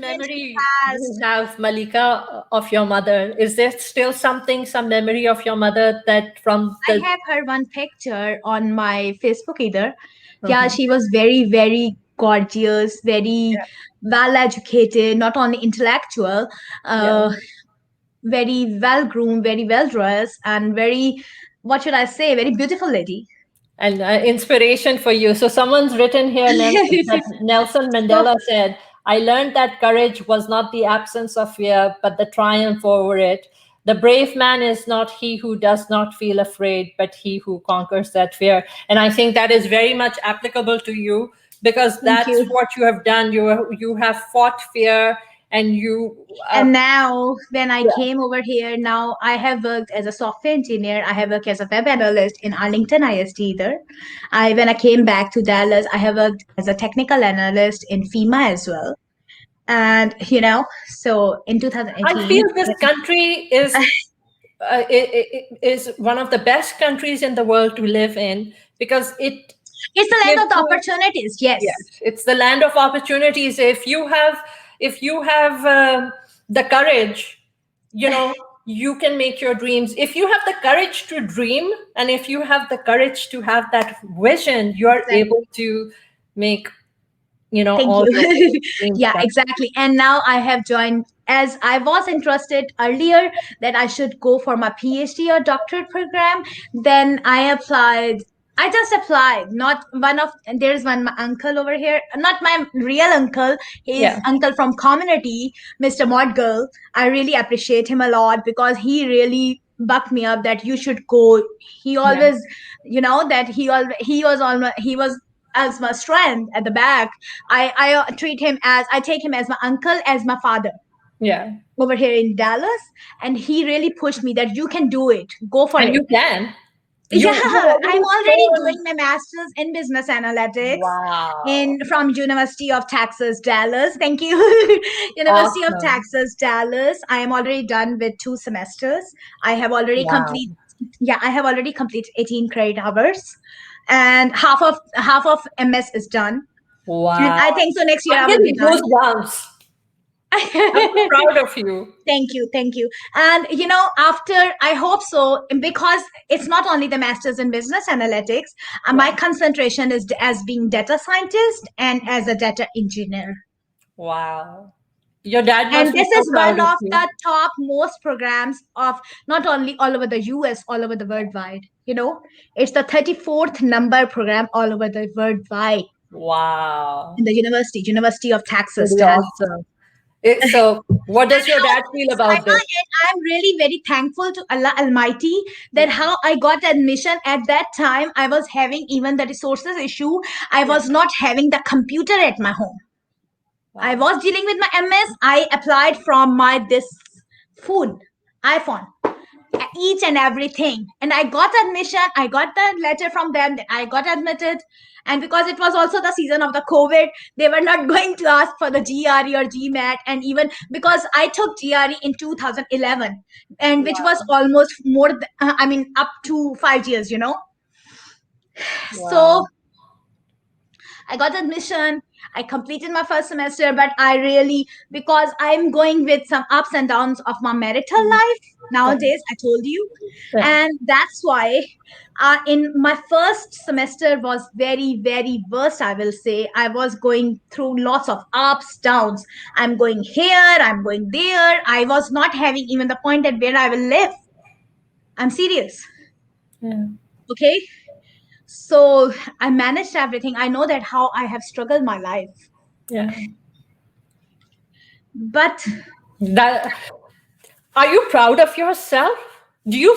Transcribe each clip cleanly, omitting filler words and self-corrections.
favorite memory you have, Malika, of your mother? Is there still some memory of your mother that from I the? have her one picture on my Facebook either. Yeah, Mhm. she was very, very gorgeous, very well educated, not only intellectual, Yeah. uh, very well groomed, very well dressed, and very, what should I say, very beautiful lady. And inspiration for you. So someone's written here that Nelson So, Mandela said, "I learned that courage was not the absence of fear, but the triumph over it. The brave man is not he who does not feel afraid, but he who conquers that fear." And I think that is very much applicable to you because thank that's you. what you have done. You have fought fear, and you. And now, when I came over here, now I have worked as a software engineer. I have worked as a web analyst in Arlington ISD either. When I came back to Dallas, I have worked as a technical analyst in FEMA as well. And so in I 2018, feel this country is one of the best countries in the world to live in because it it's the land gives of the you. opportunities. Yes, Yes, it's the land of opportunities. If you have the courage, you can make your dreams. If you have the courage to dream, and if you have the courage to have that vision, you are exactly. able to make Thank all you. your dreams Yeah, come. exactly. And now I have joined, as I was interested earlier that I should go for my PhD or doctorate program. Then I applied. I just applied. Not one of there's one my uncle over here, not my real uncle. His Yeah, uncle from community, Mr. Modgirl. I really appreciate him a lot because he really bucked me up that you should go. He yeah, always, that he was as my strength at the back. I take him as my uncle, as my father yeah. over here in Dallas, and he really pushed me that you can do it, go for And it. you can. You Yeah, I'm already already doing shown. my master's in business analytics Wow, in from University of Texas, Dallas. Thank you. University of awesome. Texas, Dallas. I am already done with 2 semesters. I have already Wow, complete Yeah, I have already completed 18 credit hours, and half of MS is done. And wow. I think so next year I'm I will be getting done. goosebumps. I'm so proud of you. Thank you. And after, I hope so, because it's not only the masters in business analytics. My Yeah. concentration is as being data scientist and as a data engineer. Wow. Your dad And must be this so is one proud of of you. the top most programs of not only all over the US, all over the worldwide. It's the 34th number program all over the worldwide Wow. in the University of Texas, Pretty Dallas. awesome. So, what And does your how, dad feel about Saima, this? and I'm really very thankful to Allah Almighty that Yeah. how I got admission at that time. I was having even the resources issue. I Yeah. was not having the computer at my home. I Wow. was dealing with my MS. I applied from my this phone, iPhone, each and everything, and I got admission. I got the letter from them that I got admitted. And because it was also the season of the COVID, they were not going to ask for the GRE or GMAT. And even because I took GRE in 2011, and which was Wow. almost more I mean up to 5 years. So Wow. I got admission. I completed my first semester, but I really, because I'm going with some ups and downs of my marital life Yeah. nowadays, I told you. Yeah. And that's why in my first semester was very, very worst, I will say. I was going through lots of ups, downs. I'm going here, I'm going there. I was not having even the point at where I will live. I'm serious. Yeah. Okay. So I managed everything. I know that how I have struggled my life. Yeah. But That. Are you proud of yourself? Do you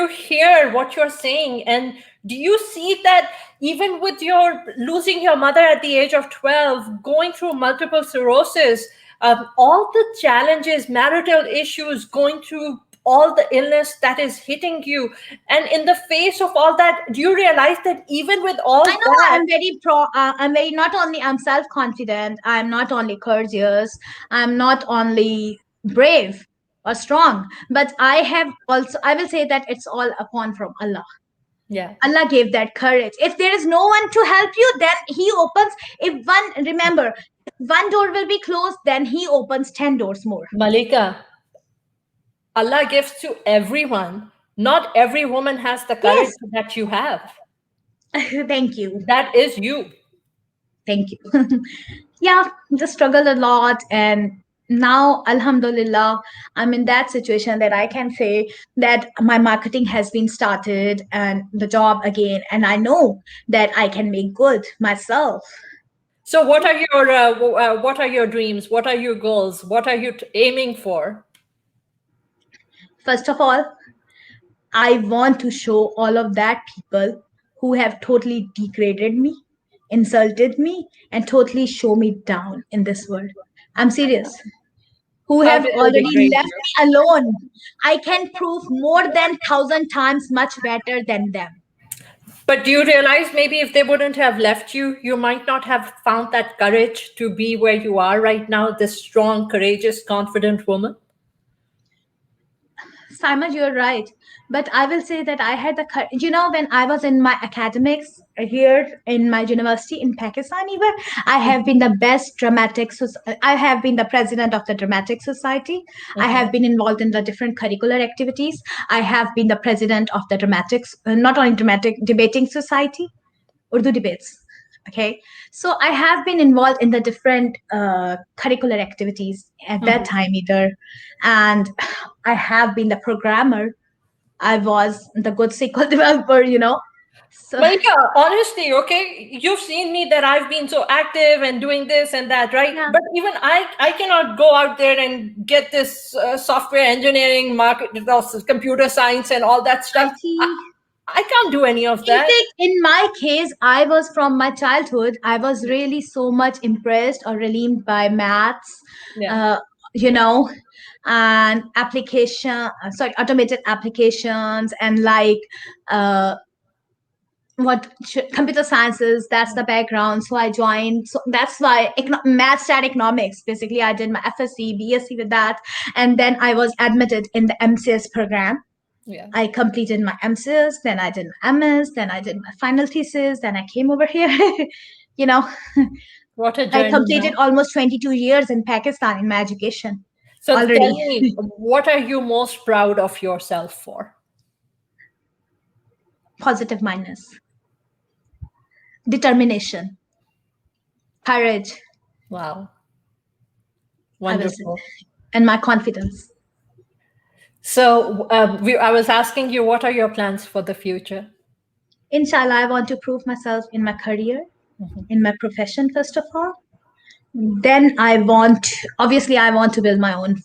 hear what you're saying, and do you see that even with your losing your mother at the age of 12, going through multiple sclerosis, all the challenges, marital issues, going through all the illness that is hitting you, and in the face of all that, do you realize that even with all I know that? I'm very I'm very, not only I'm self confident, I'm not only courteous, I'm not only brave or strong, but I have also, I will say that it's all upon from Allah. Yeah. Allah gave that courage. If there is no one to help you, then He opens. If one, remember, One door will be closed, then he opens 10 doors more. Malika, Allah gives to everyone. Not every woman has the courage Yes. that you have. Thank you. That is you. Thank you. Yeah, just struggled a lot. And now, Alhamdulillah, I'm in that situation that I can say that my marketing has been started and the job again. And I know that I can make good myself. So, what are your dreams? What are your goals? What are you aiming for? First of all, I want to show all of that people who have totally degraded me, insulted me, and totally show me down in this world. I'm serious. Who How have did they already degrade left you? me alone. I can prove more than thousand times much better than them. But do you realize maybe if they wouldn't have left you, you might not have found that courage to be where you are right now, this strong, courageous, confident woman? Simon, you're right. But I will say that I had the courage. You know, when I was in my academics here in my university in Pakistan, even I have been the best I have been the president of the dramatic society. I have Mhm. been involved in the different curricular activities. I have been the president of the dramatics, not only dramatic debating society, Urdu debates. Okay, so I have been involved in the different curricular activities at that Mhm. time either, and I have been the programmer. I was the good SQL developer, you know. So Malika, honestly, okay, you've seen me that I've been so active and doing this and that, right? yeah, But even I cannot go out there and get this software engineering, market, computer science, and all that stuff. IT. I can't do any of In that. fact, in my case, I was from my childhood, I was really so much impressed or relieved by maths, Yeah. uh, you know, and automated applications and like uh, computer sciences. That's the background. So I joined. So that's why maths and economics. Basically, I did my FSc, BSc with that, and then I was admitted in the MCS program. Yeah. I completed my MCS, then I did my MS, then I did my final thesis, then I came over here. you know, What a I journey, completed huh? almost 22 years in Pakistan in my education So tell already. me, what are you most proud of yourself for? Positive mindedness, determination, courage, Wow, I will say, wonderful. and my confidence. So I was asking you, what are your plans for the future? Inshallah, I want to prove myself in my career, Mhm. in my profession, first of all. Then obviously, I want to build my own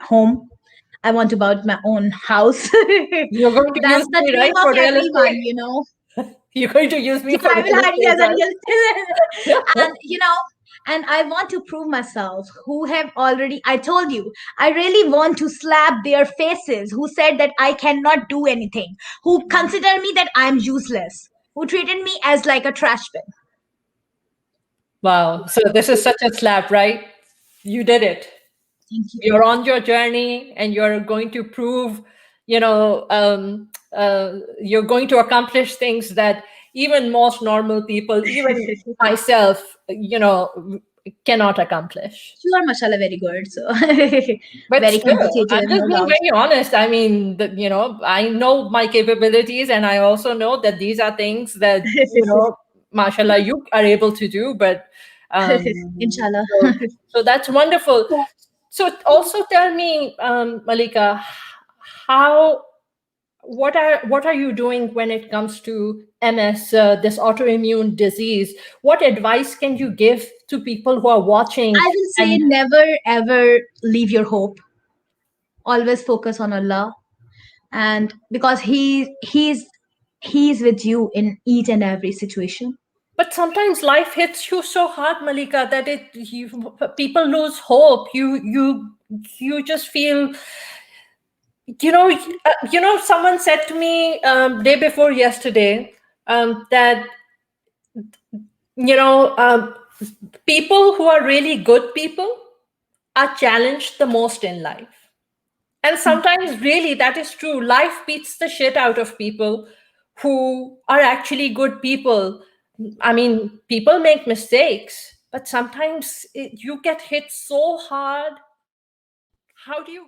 home. I want to build my own house. You're going to use That's the me, dream right, of for real everyone, estate? you know. You're going to use me Yeah, for I will real hire you estate, as a right? real estate. And and I want to prove myself who have already, I told you, I really want to slap their faces who said that I cannot do anything, who consider me that I'm useless, who treated me as like a trash bin. Wow. So this is such a slap, right? You did it. Thank you. You're on your journey and you're going to prove, you're going to accomplish things that even most normal people, even myself, cannot accomplish. You are mashallah very good, so But very still, I'm competitive, just no being doubt. very honest. I mean, I know my capabilities, and I also know that these are things that, mashallah, you are able to do. But Inshallah. so that's wonderful. So also tell me, Malika, how what are you doing when it comes to MS, this autoimmune disease? What advice can you give to people who are watching I will say and never ever leave your hope. Always focus on Allah, and because he's with you in each and every situation. but sometimes life hits you so hard, Malika, that people lose hope. You just feel, someone said to me day before yesterday that you know um, people who are really good people are challenged the most in life. And sometimes, really, that is true. Life beats the shit out of people who are actually good people. I mean, people make mistakes, but sometimes you get hit so hard. How do you